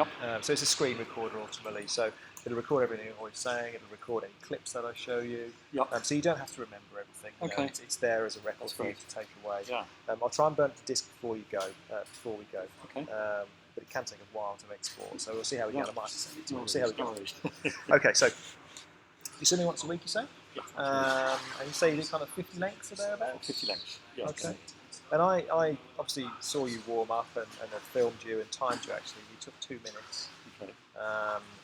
Yep. So it's a screen recorder ultimately. So it'll record everything you're always saying. It'll record any clips that I show you. Yep. So you don't have to remember everything. Okay. It's there as a record That's for you great. to take away. Yeah. I'll try and burn the disc before we go. Okay. But it can take a while to export. So we'll see how we get. I might have to send it to you. No We'll see how we worries, go. no worries. Okay. So you send me once a week, you say? Yeah. Absolutely. And you say you do kind of 50 lengths or thereabouts? 50 lengths. Yes. Okay. And I obviously saw you warm up and had filmed you and timed you actually. You took 2 minutes Okay.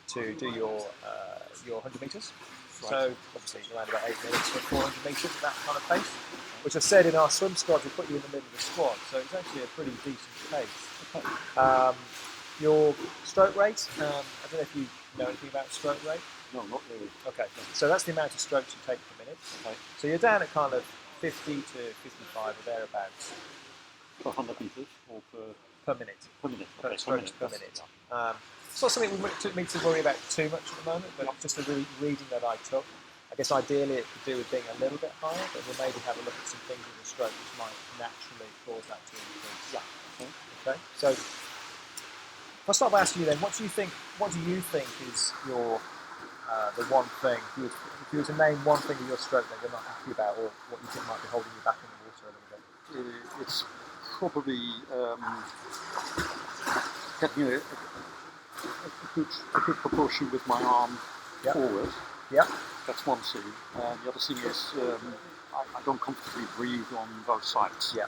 to do your 100 metres. Right. So obviously around about 8 minutes for 400 metres at that kind of pace. Which I said in our swim squad, we put you in the middle of the squad. So it's actually a pretty decent pace. Okay. Your stroke rate, I don't know if you know anything about stroke rate. No, not really. Okay, so that's the amount of strokes you take per minute. Okay. So you're down at kind of 50 to 55 or thereabouts. Per 100 metres or per minute. Per minute. Per Okay. strokes per minute. Yeah. It's not something we took me to worry about too much at the moment, but just a reading that I took. I guess ideally it could do with being a little bit higher, but we'll maybe have a look at some things in the stroke which might naturally cause that to increase. Yeah. Okay. So I'll start by asking you then, what do you think is your the one thing, if you were to name one thing of your stroke that you're not happy about, or what you think might be holding you back in the water a little bit? It's probably getting a good proportion with my arm forward. Yeah. That's one thing. The other thing is I don't comfortably breathe on both sides. Yeah.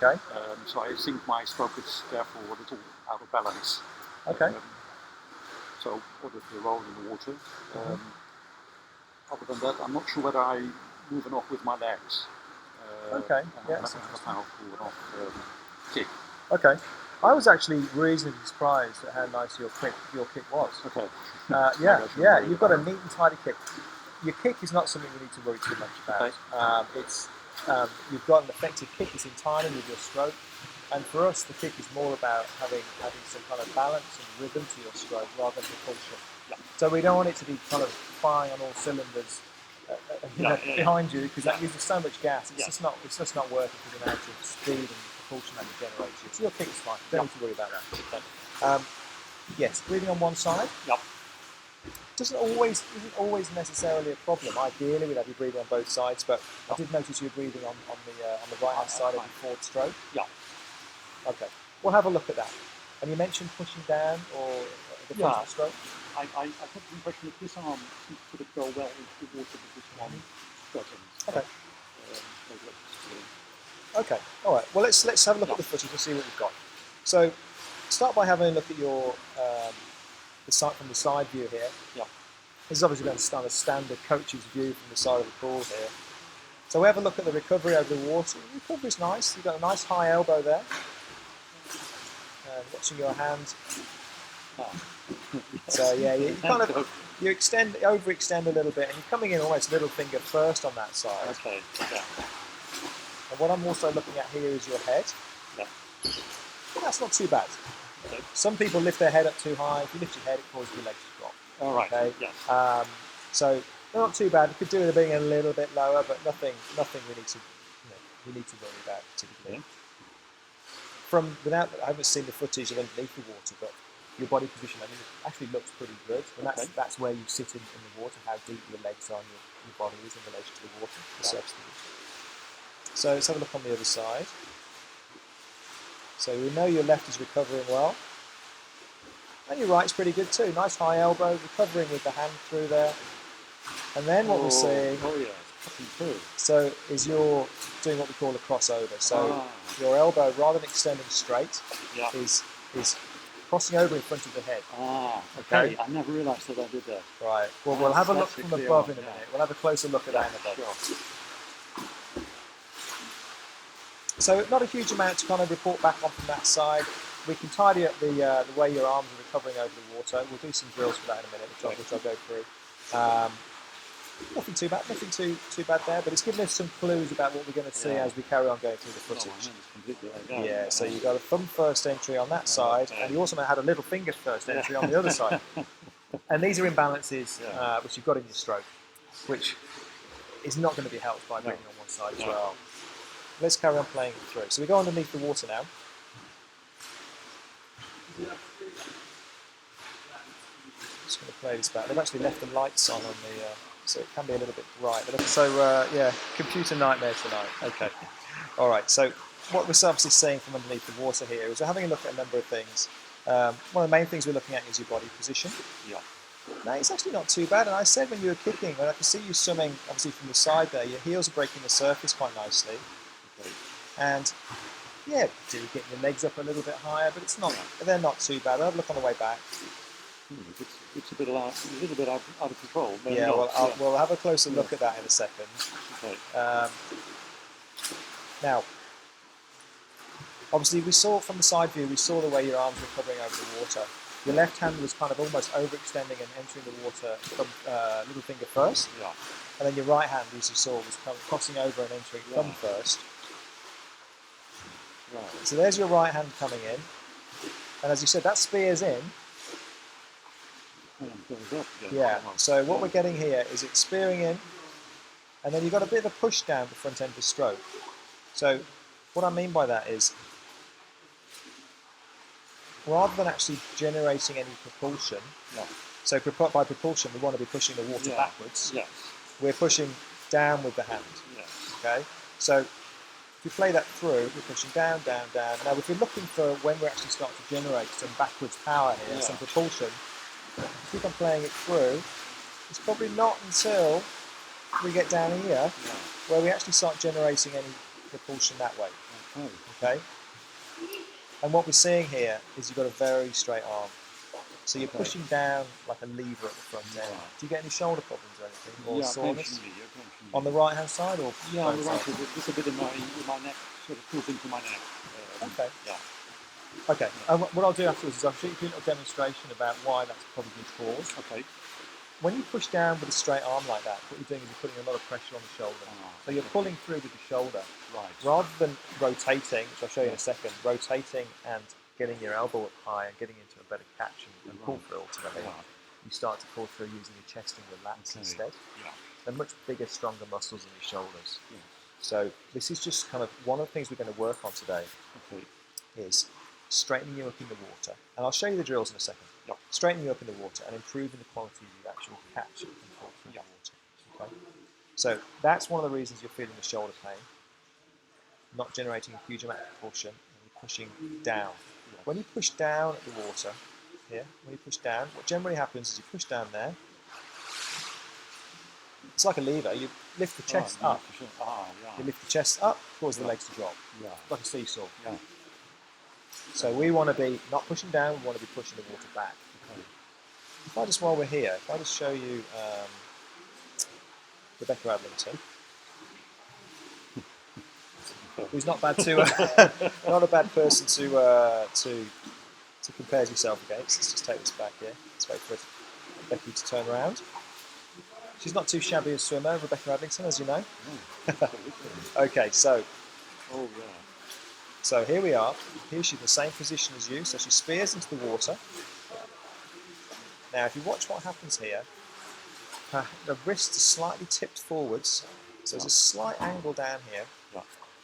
Okay. So I think my stroke is therefore a little out of balance. Okay. So the roll in the water. Other than that, I'm not sure whether I move enough with my legs. Okay. Yeah. I'm not a powerful enough kick. Okay. I was actually reasonably surprised at how nice your kick was. Okay. Yeah. You've got a neat and tidy kick. Your kick is not something you need to worry too much about. Okay. You've got an effective kick. It's in timing with your stroke. And for us, the kick is more about having some kind of balance and rhythm to your stroke rather than propulsion. Yeah. So we don't want it to be kind of firing on all cylinders behind you, because that uses so much gas. It's just not working for the amount of speed and propulsion that it generates. So your kick is fine. Don't need to worry about that. Yes, breathing on one side. Yep. Isn't always necessarily a problem. Ideally, we'd have you breathing on both sides, but I did notice you were breathing on the right hand side of your forward stroke. Yeah. Okay, we'll have a look at that. And you mentioned pushing down or the front of the stroke. I got the impression that this arm could go well into the water with this one doesn't. Okay. Okay. All right. Well, let's have a look at the footage and see what we've got. So, start by having a look at your from the side view here. Yeah. This is obviously going to stand a standard coach's view from the side of the pool here. So we have a look at the recovery over the water. The recovery's nice. You've got a nice high elbow there. Watching your hand. So yeah, you kind of overextend a little bit, and you're coming in almost middle finger first on that side. Okay. Yeah. And what I'm also looking at here is your head. Yeah. That's not too bad. Okay. Some people lift their head up too high. If you lift your head, it causes your legs to drop. All right. Okay. Yeah. So they're not too bad. You could do it being a little bit lower, but nothing we need to worry about particularly. Okay. I haven't seen the footage of underneath the water, but your body position, it actually looks pretty good. And that's where you sit in the water, how deep your legs are and your body is in relation to the water, the surface of the water. So let's have a look on the other side. So we know your left is recovering well. And your right's pretty good too. Nice high elbow, recovering with the hand through there. And then what we're seeing is you're doing what we call a crossover. So your elbow, rather than extending straight, is crossing over in front of the head. Okay. I never realised that I did that. Right. Well, we'll have a look from above in a minute. We'll have a closer look at that in a bit. Sure. So not a huge amount to kind of report back on from that side. We can tidy up the way your arms are recovering over the water. We'll do some drills for that in a minute, which I'll go through. Nothing too bad there, but it's giving us some clues about what we're going to see as we carry on going through the footage. So you've got a thumb first entry on that side, and you also had a little finger first entry on the other side. And these are imbalances which you've got in your stroke, which is not going to be helped by breathing on one side as well. Let's carry on playing it through. So we go underneath the water now. just going to play this back. They've actually left the lights on the, so it can be a little bit bright. So yeah, computer nightmare tonight. Okay, all right. So what we're obviously seeing from underneath the water here is we're having a look at a number of things. One of the main things we're looking at is your body position. Yeah. Now it's actually not too bad. And I said when you were kicking, when I can see you swimming, obviously from the side there, your heels are breaking the surface quite nicely. Okay. And yeah, do get your legs up a little bit higher, but it's not. They're not too bad. I'll have a look on the way back. It's a little bit out of control. Yeah, well, we'll have a closer look at that in a second. Okay. Now, obviously, we saw from the side view, we saw the way your arms were covering over the water. Your left hand was kind of almost overextending and entering the water from little finger first. Yeah. And then your right hand, as you saw, was kind of crossing over and entering thumb first. Right. So there's your right hand coming in. And as you said, that spears in. Yeah, so what we're getting here is it's spearing in, and then you've got a bit of a push down the front end of the stroke. So what I mean by that is, rather than actually generating any propulsion, so by propulsion we want to be pushing the water backwards, we're pushing down with the hand. Okay, so if you play that through, we're pushing down, down, down. Now if you're looking for when we actually start to generate some backwards power here, some propulsion, keep on playing it through, it's probably not until we get down here where we actually start generating any propulsion that way. Okay? And what we're seeing here is you've got a very straight arm. So you're pushing down like a lever at the front end. Do you get any shoulder problems or anything? Or soreness? On the right hand side or on the right side? Just a bit in my neck, sort of pulls into my neck. Okay. Yeah. Okay, what I'll do afterwards is I'll show you a little demonstration about why that's probably caused. Okay. When you push down with a straight arm like that, what you're doing is you're putting a lot of pressure on the shoulder. So you're pulling through with the shoulder. Right. Rather than rotating, which I'll show you in a second, rotating and getting your elbow up high and getting into a better catch and pull through ultimately, you start to pull through using your chest and your lats instead. Yeah. They're much bigger, stronger muscles in your shoulders. Yeah. So this is just kind of one of the things we're going to work on today. Is straightening you up in the water, and I'll show you the drills in a second. Straightening you up in the water and improving the quality of your actual catch and pull through the water. Okay? So that's one of the reasons you're feeling the shoulder pain, not generating a huge amount of propulsion, and you're pushing down. When you push down at the water, here, when you push down, what generally happens is you push down there, it's like a lever, you lift the chest up. You lift the chest up, cause the legs to drop, like a seesaw. So we want to be not pushing down, we want to be pushing the water back. If I just, while we're here, if I just show you Rebecca Adlington, who's not bad to, not a bad person to compare yourself against. Let's just take this back here. Let's wait for Becky to turn around. She's not too shabby a swimmer, Rebecca Adlington, as you know. Okay, so. So here we are. Here she's in the same position as you. So she spears into the water. Now, if you watch what happens here, her wrists are slightly tipped forwards. So there's a slight angle down here.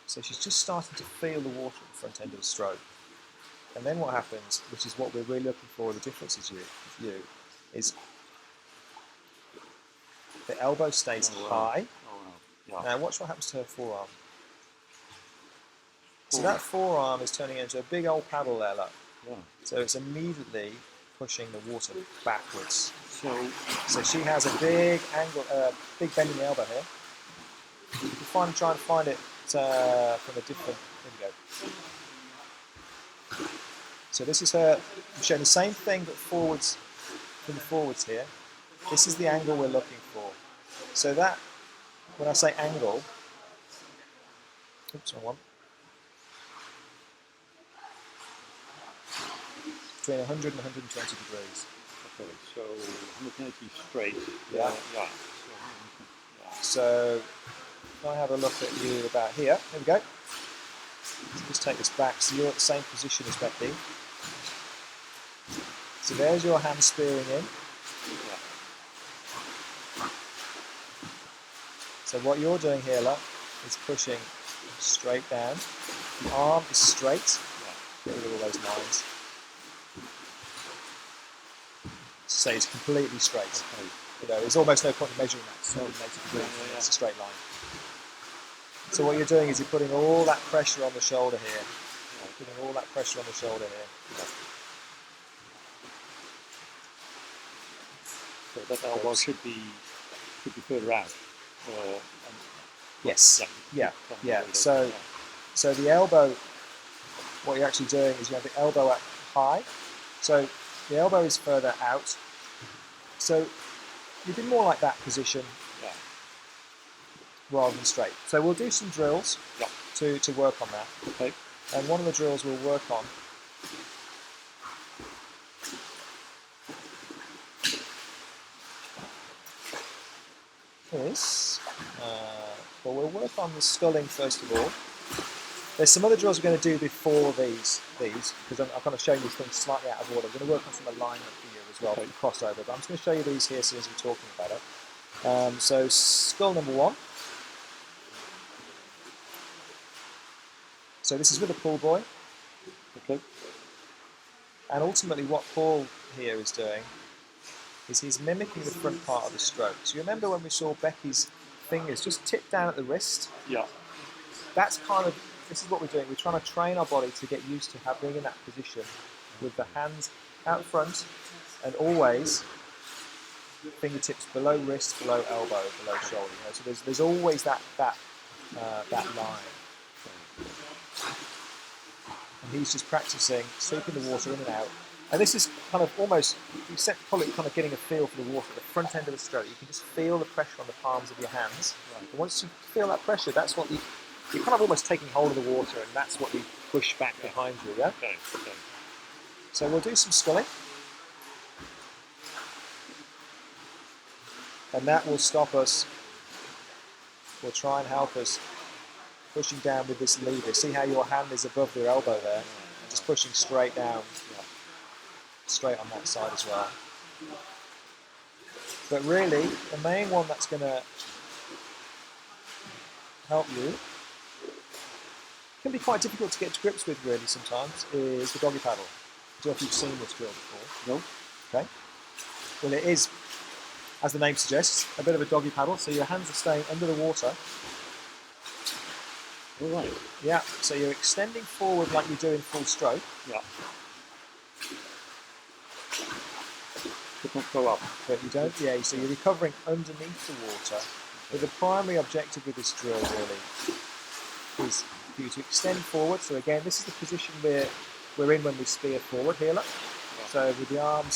So she's just starting to feel the water at the front end of the stroke. And then what happens, which is what we're really looking for, the difference is is the elbow stays high. Now watch what happens to her forearm. So that forearm is turning into a big old paddle there, look. So it's immediately pushing the water backwards. So she has a big angle, big bend in the elbow here. You can try and find it from a different. There we go. So this is her. I'm showing the same thing but forwards, from the forwards here. This is the angle we're looking for. So that, when I say angle, oops, wrong one. Between 100 and 120 degrees. Okay, so 180 straight. Yeah. So if I have a look at you about here, there we go. Let's just take this back. So you're at the same position as Becky. So there's your hand spearing in. So what you're doing here, look, is pushing straight down. The arm is straight. Get rid of all those lines. say it's completely straight. Okay. You know, there's almost no point in measuring that. So it makes it completely, it's a straight line. So what you're doing is you're putting all that pressure on the shoulder here. Putting all that pressure on the shoulder here. So that elbow should be further out. Yes. Yeah. So the elbow, what you're actually doing is you have the elbow up high. So the elbow is further out. So you'd be more like that position rather than straight. So we'll do some drills to work on that. Okay. And one of the drills we'll work on is, well, we'll work on the sculling first of all. There's some other drills we're going to do before these because I'm kind of showing these things slightly out of order. We're going to work on some alignment here as well, for crossover, but I'm just going to show you these here as soon as we're talking about it. So skull number 1. So this is with a pull buoy. Okay. And ultimately what Paul here is doing is he's mimicking the front part of the stroke. So you remember when we saw Becky's fingers just tip down at the wrist? Yeah. That's kind of, this is what we're doing. We're trying to train our body to get used to being in that position with the hands out front and always fingertips below wrist, below elbow, below shoulder. You know? So there's always that line. And he's just practicing sweeping the water in and out. And this is kind of almost, you call it kind of getting a feel for the water at the front end of the stroke. You can just feel the pressure on the palms of your hands. Right. And once you feel that pressure, that's what you're kind of almost taking hold of the water, and that's what you push back behind you, yeah? Okay. So we'll do some sculling. And that will stop us, will try and help us pushing down with this lever. See how your hand is above your elbow there? Just pushing straight down, straight on that side as well. But really, the main one that's going to help you, can be quite difficult to get to grips with really sometimes, is the doggy paddle. I don't know if you've seen this drill before. No. Okay. Well, it is, as the name suggests, a bit of a doggy paddle. So your hands are staying under the water. All right. Yeah. So you're extending forward like you do in full stroke. Yeah. But not go up. But you don't. Yeah. So you're recovering underneath the water. But the primary objective with this drill really is for you to extend forward. So again, this is the position we're in when we spear forward here. Look. Yeah. So with the arm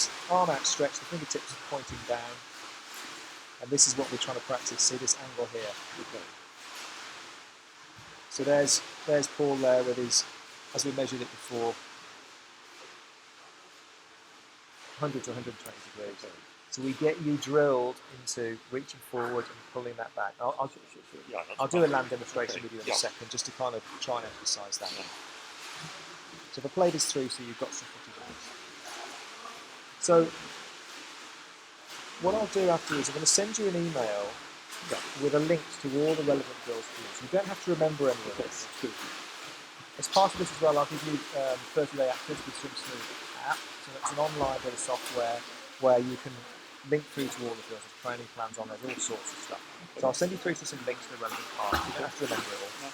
outstretched, the fingertips pointing down, and this is what we're trying to practice. See this angle here. Okay. So there's Paul there with his, as we measured it before, 100 to 120 degrees. Okay. So we get you drilled into reaching forward and pulling that back. I'll do a land demonstration with you in a second, just to kind of try and emphasise that. Yeah. So if I play this through so you've got some footage of this. So what I'll do afterwards, I'm going to send you an email with a link to all the relevant drills for you. So you don't have to remember any of this. As part of this as well, I'll give you 30-day access to Swim Smooth app. So it's an online bit of software where you can link through to all the drills. There's training plans on there, all sorts of stuff. So I'll send you through to some links to the relevant parts. You don't have to remember it all.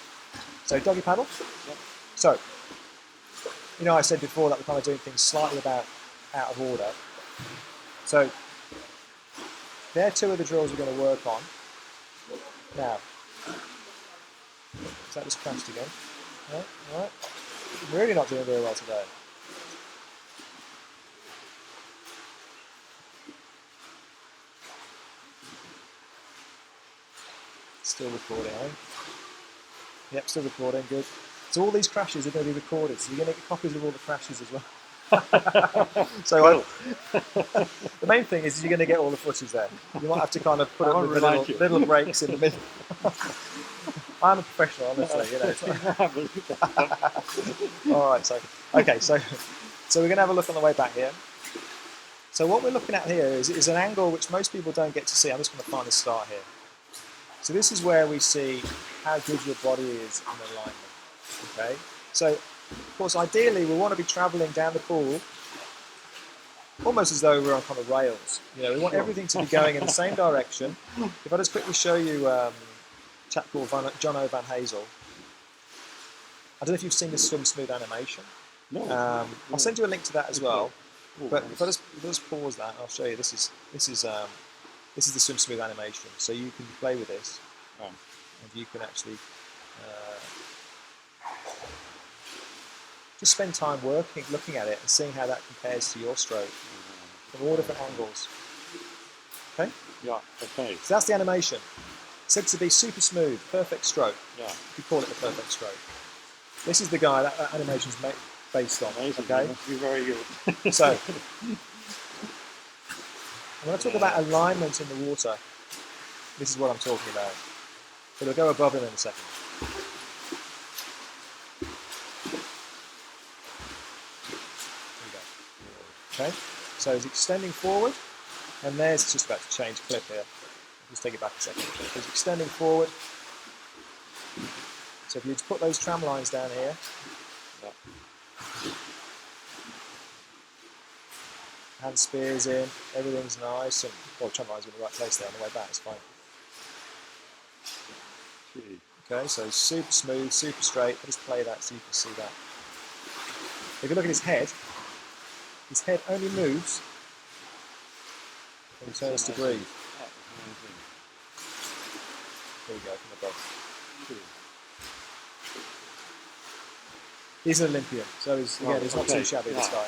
So doggy paddle. So, you know, I said before that we're kind of doing things slightly out of order. So they're two of the drills we're going to work on. Now, is that just crashed again? All right. I'm really not doing very well today. Still recording, eh? Yep, still recording, good. So all these crashes are going to be recorded, so you're going to get copies of all the crashes as well. So the main thing is you're going to get all the footage there. You might have to kind of put up with little breaks in the middle. I'm a professional, honestly. You know. All right, so we're going to have a look on the way back here. So what we're looking at here is an angle which most people don't get to see. I'm just going to find a start here. So this is where we see how good your body is in alignment. Okay. So of course, ideally, we want to be travelling down the pool almost as though we're on kind of rails. You know, we want everything to be going in the same direction. If I just quickly show you a chap called John O. Van Hazel. I don't know if you've seen this Swim Smooth animation. No. I'll send you a link to that as well. Oh, But if I just pause that, I'll show you. This is the Swim Smooth animation. So you can play with this, and you can actually just spend time looking at it, and seeing how that compares to your stroke from all different angles. Okay. Yeah. Okay. So that's the animation. Said to be super smooth, perfect stroke. Yeah. You could call it the perfect stroke. This is the guy that animation's based on. Amazing. Okay. Must be very good. So, when I talk about alignment in the water, this is what I'm talking about. It'll go above him in a second. There you go. Okay. So he's extending forward, and there's just about to change clip here. Just take it back a second. He's extending forward. So if you just put those tram lines down here, hand spears in, everything's nice, and well, tram lines are in the right place there on the way back, it's fine. Okay, so super smooth, super straight. Let's play that so you can see that. If you look at his head only moves when he turns to breathe. There you go, from above. He's an Olympian, so he's not too shabby, this guy.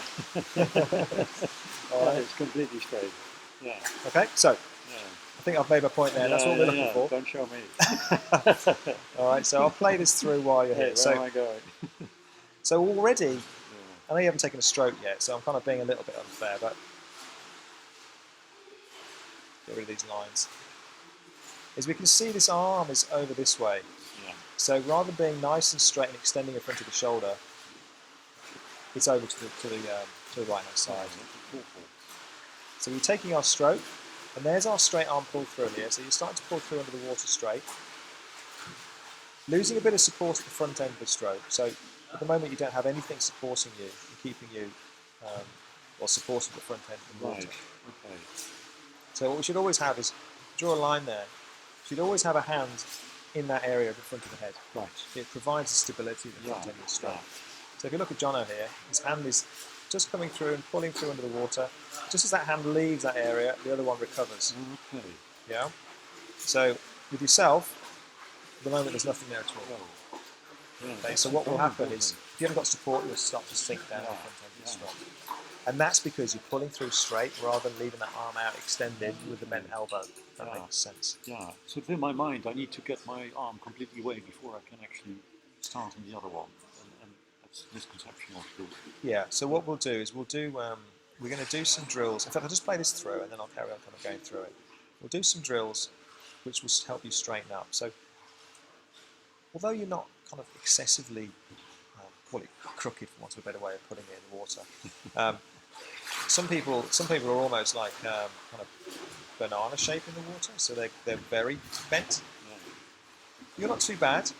All right. It's completely straight. Yeah. Okay, so I think I've made my point there. That's what we're looking for. Don't show me. All right, so I'll play this through while you're here. Where am I going? So already, I know you haven't taken a stroke yet, so I'm kind of being a little bit unfair, but get rid of these lines. As we can see, this arm is over this way. Yeah. So rather than being nice and straight and extending in front of the shoulder, it's over to the right hand side. So we're taking our stroke, and there's our straight arm pull through here. So you're starting to pull through under the water straight, losing a bit of support at the front end of the stroke. So at the moment you don't have anything supporting you and keeping you, or supporting the front end of the water. Right. Okay. So what we should always have is draw a line there. You should always have a hand in that area of the front of the head. Right. It provides the stability at the front end of the stroke. Yeah. So if you look at Jono here, his hand is just coming through and pulling through under the water. Just as that hand leaves that area, the other one recovers. Okay. Yeah. So with yourself, at the moment there's nothing there at all. Yeah, okay. So what will happen is, if you haven't got support, you'll start to sink down the front end of the stroke. And that's because you're pulling through straight rather than leaving that arm out extended with the bent elbow. That makes sense. Yeah. So in my mind, I need to get my arm completely away before I can actually start on the other one. And that's a misconception of the. Yeah. So what we'll do is we're going to do some drills. In fact, I'll just play this through and then I'll carry on kind of going through it. We'll do some drills which will help you straighten up. So although you're not kind of excessively, call it crooked for want of a better way of putting it in the water. Some people are almost like kind of banana shape in the water, so they're very bent. You're not too bad,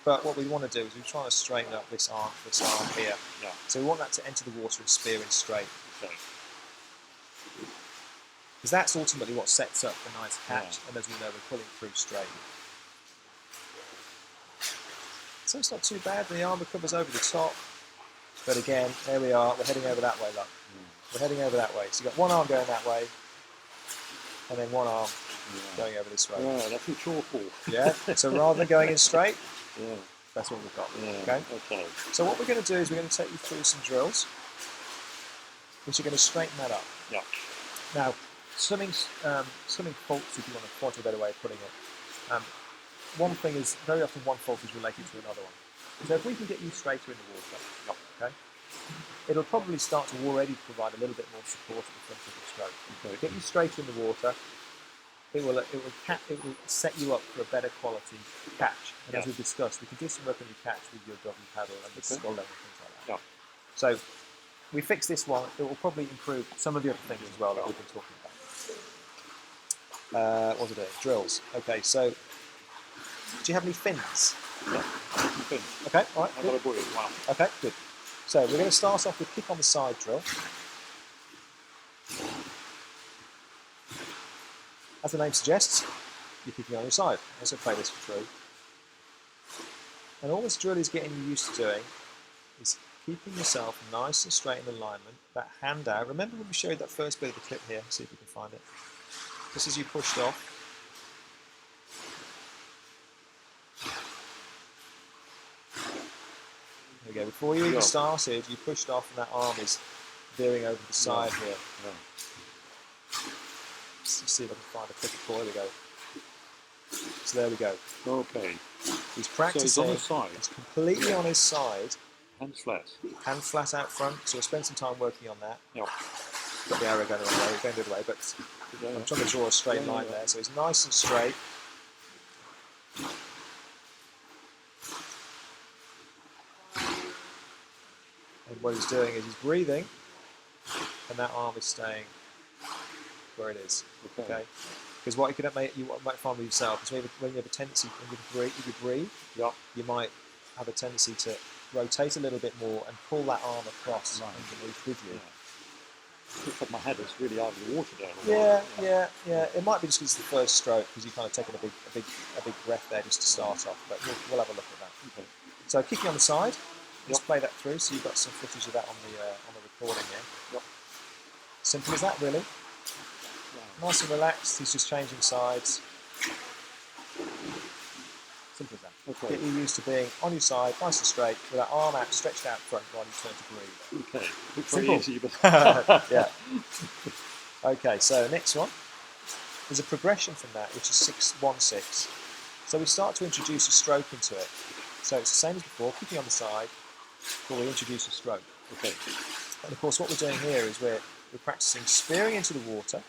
but what we want to do is we're trying to straighten up this arm here. Yeah. So we want that to enter the water and spear in straight. Okay. Because that's ultimately what sets up the nice catch, and as we know, we're pulling through straight. So it's not too bad. The arm recovers over the top, but again, there we are. We're heading over that way, look. We're heading over that way. So you've got one arm going that way, and then one arm going over this way. Yeah, that's awful. Yeah. So rather than going in straight, that's what we've got. Yeah. Okay. So what we're going to do is we're going to take you through some drills, which are going to straighten that up. Yeah. Now, swimming faults, if you want a better way of putting it. One thing is, very often one fault is related to another one. So if we can get you straighter in the water, okay, it'll probably start to already provide a little bit more support at the front of the stroke. Okay. Get you straighter in the water, it will set you up for a better quality catch. And as we've discussed, we can do some work on your catch with your doggy paddle and the skull level and things like that. Yeah. So we fix this one, it will probably improve some of the other things as well that we've been talking about. What was it? Drills. Okay, so do you have any fins? Yeah, fins. Okay, all right. I've got a buoy. Wow. Okay, good. So we're going to start off with kick on the side drill. as the name suggests, you're kicking on your side. Let's play this through. And all this drill is getting you used to doing is keeping yourself nice and straight in alignment, that hand out. Remember when we showed that first bit of the clip here? See if we can find it. Just as you pushed off. There we go. Before you even started, you pushed off and that arm is veering over the side here. Let's see if I can find a clip before. There we go. So there we go. Okay. He's practicing. So he's on his side. He's completely on his side. Hands flat. Hands flat out front. So we'll spend some time working on that. Yep. Got the arrow going the other way, going the other way, but I'm trying to draw a straight line there. So he's nice and straight. And what he's doing is he's breathing, and that arm is staying where it is. Okay. Because what you might find with yourself is when you have a tendency, when you breathe, you might have a tendency to rotate a little bit more and pull that arm across underneath with you. Looks like my head is really out of the water there. Yeah. It might be just because it's the first stroke, because you've kind of taken a big breath there just to start off. But we'll have a look at that. Okay. So kicking on the side. Let's play that through. So you've got some footage of that on the recording here. Simple as that, really. Nice and relaxed. He's just changing sides. Simple as that. Okay. Get you used to being on your side, nice and straight, with that arm out, stretched out front while you turn to breathe. Okay. Looks simple. Very easy, but yeah. Okay, so next one. There's a progression from that, which is 6-1-6. So we start to introduce a stroke into it. So it's the same as before, kicking on the side, before we introduce a stroke. Okay. And of course, what we're doing here is we're practicing spearing into the water.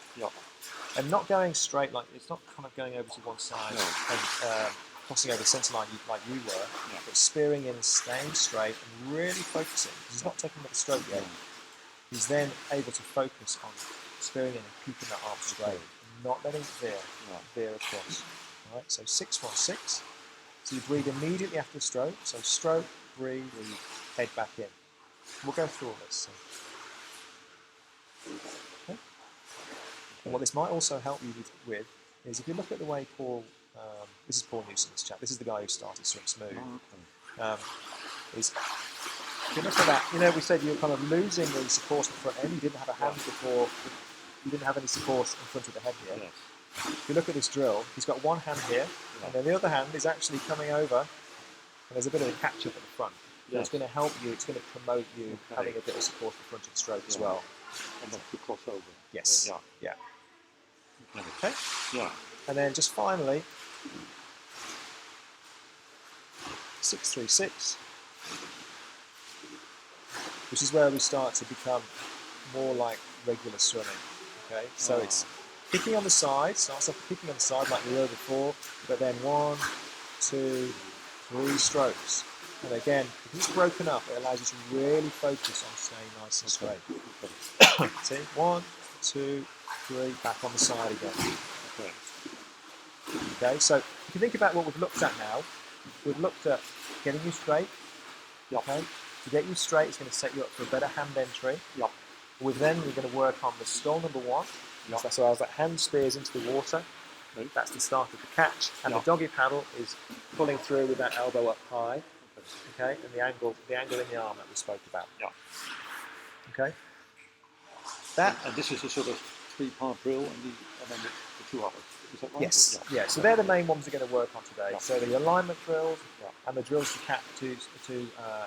And not going straight, like it's not kind of going over to one side and crossing over the centre line like you were, but spearing in and staying straight and really focusing. He's not taking another stroke yet. He's then able to focus on spearing in and keeping that arm straight, and not letting it veer across. All right, so 6-1-6. So you breathe immediately after the stroke. So stroke, breathe, head back in. We'll go through all this. So. Okay. And what this might also help you with is if you look at the way Paul, this is Paul Newson, this chap, this is the guy who started Swim Smooth. Is if you look at that, we said you were kind of losing the support at the front end. You didn't have a hand before, you didn't have any support in front of the head here. If you look at this drill, he's got one hand here, and then the other hand is actually coming over, and there's a bit of a catch up at the front. So it's going to help you, it's going to promote you having a bit of support in front of the stroke as well. And not to cross over. Yes. Yeah. Okay. Yeah. And then just finally, 6-3-6, which is where we start to become more like regular swimming. Okay, so it's kicking on the side, starts off kicking on the side like we were before, but then 1, 2, 3 strokes. And again, if it's broken up, it allows you to really focus on staying nice and straight. See, 1, 2, 3, back on the side again. Okay, so if you think about what we've looked at now, we've looked at getting you straight. Okay, to get you straight, it's going to set you up for a better hand entry. We're going to work on the stall number 1. So as that hand spears into the water, that's the start of the catch, and the doggy paddle is pulling through with that elbow up high. Okay, and the angle in the arm that we spoke about. Okay. And this is a sort of 3-part drill, and then the 2 others. Is that right? Yes. Yeah. So they're the main ones we're going to work on today. So the alignment drills and the drills to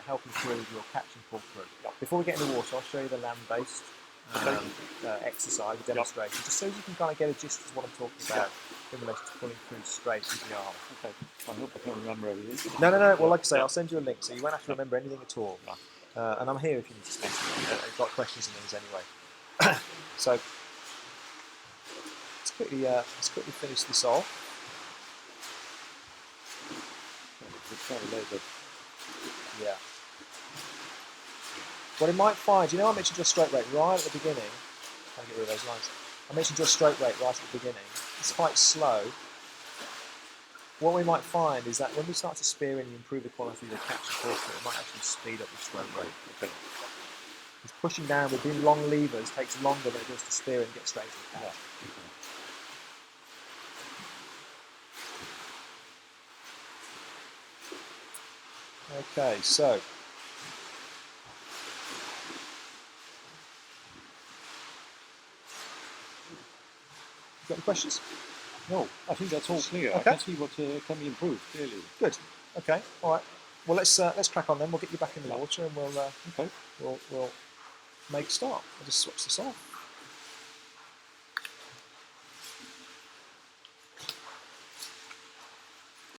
help improve your catch and pull through. Before we get in the water, I'll show you the land-based exercise, demonstration, just so you can kind of get a gist of what I'm talking about in relation to pulling through straight with the arm. Okay. I hope I can remember everything. No. Well, like I say, I'll send you a link, so you won't have to remember anything at all. And I'm here if you need to speak to me. I've got questions and things anyway. So let's quickly finish this off. Yeah. What it might find, I mentioned your stroke rate right at the beginning. I'll get rid of those lines. I mentioned your stroke rate right at the beginning. It's quite slow. What we might find is that when we start to spear in and improve the quality of the catch and pull through, it might actually speed up the stroke rate. Okay. Because pushing down with long levers takes longer than it does to spear and get straight to the catch. Okay, so got any questions? No, I think that's all clear. I Okay. can see what can be improved, clearly. Good. Okay. All right. Well, let's crack on then. We'll get you back in the Yeah. water and Okay. we'll make a start. I'll just switch this off.